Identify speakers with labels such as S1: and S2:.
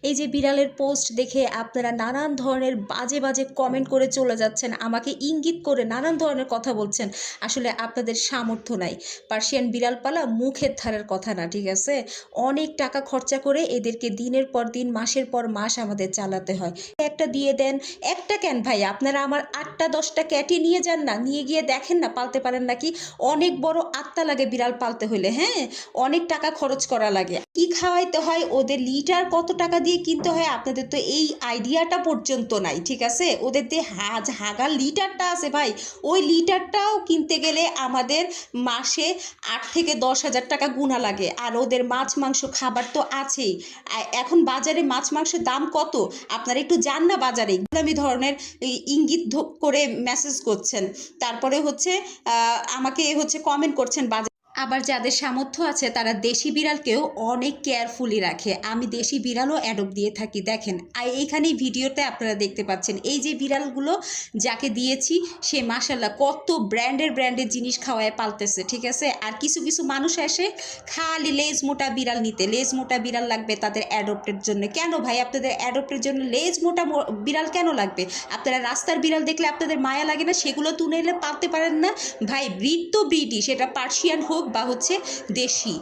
S1: এই যে বিড়ালের পোস্ট দেখে আপনারা নানান ধরনের বাজে বাজে কমেন্ট করে চলে যাচ্ছেন, আমাকে ইঙ্গিত করে নানান ধরনের কথা বলছেন। আসলে আপনাদের সামর্থ্য নাই। পার্সিয়ান বিড়াল পালা মুখের ধারের কথা না, ঠিক আছে? অনেক টাকা খরচা করে এদেরকে দিনের পর দিন মাসের পর মাস আমাদের চালাতে হয়। একটা দিয়ে দেন। একটা কেন ভাই, আপনারা আমার 8টা 10টা ক্যাটই নিয়ে যান না, নিয়ে গিয়ে দেখেন না পালতে পারেন নাকি। অনেক বড় আত্মা লাগে বিড়াল পালতে হইলে, হ্যাঁ, অনেক টাকা খরচ করা লাগে। কি খাওয়াইতে হয়, ওদের লিটার কত টাকা দিয়ে কিনতে হয়, আপনাদের তো এই আইডিয়াটা পর্যন্ত নাই, ঠিক আছে? ওদের যে হাগার লিটারটা আছে ভাই, ওই লিটারটাও কিনতে গেলে আমাদের মাসে 8 থেকে 10 হাজার টাকা গুণা লাগে। আর ওদের মাছ মাংস খাবার তো আছেই। এখন বাজারে মাছ মাংসের দাম কত আপনারা একটু যান না বাজারে। আমি ধরনের ইঙ্গিত করে মেসেজ করছেন, তারপরে হচ্ছে আমাকে হচ্ছে কমেন্ট করছেন বাজারে। আবার যাদের সামর্থ্য আছে তারা দেশি বিড়ালকেও অনেক কেয়ারফুলি রাখে। আমি দেশি বিড়ালও অ্যাডপ্ট দিয়ে থাকি। দেখেন এইখানেই ভিডিওতে আপনারা দেখতে পাচ্ছেন, এই যে বিড়ালগুলো যাকে দিয়েছি সে মাশাল্লাহ কত ব্র্যান্ডের জিনিস খাওয়ায় পালতেছে, ঠিক আছে? আর কিছু কিছু মানুষ আসে খালি লেজ মোটা বিড়াল নিতে, লেজ মোটা বিড়াল লাগবে তাদের অ্যাডপ্টের জন্য। কেন ভাই, আপনাদের অ্যাডপ্টের জন্য লেজ মোটা বিড়াল কেন লাগবে? আপনারা রাস্তার বিড়াল দেখলে আপনাদের মায়া লাগে না? সেগুলো তুলে এলে পালতে পারেন না? ভাই ব্রিড তো ব্রিডই, সেটা পার্সিয়ান হোক বা হচ্ছে দেশি।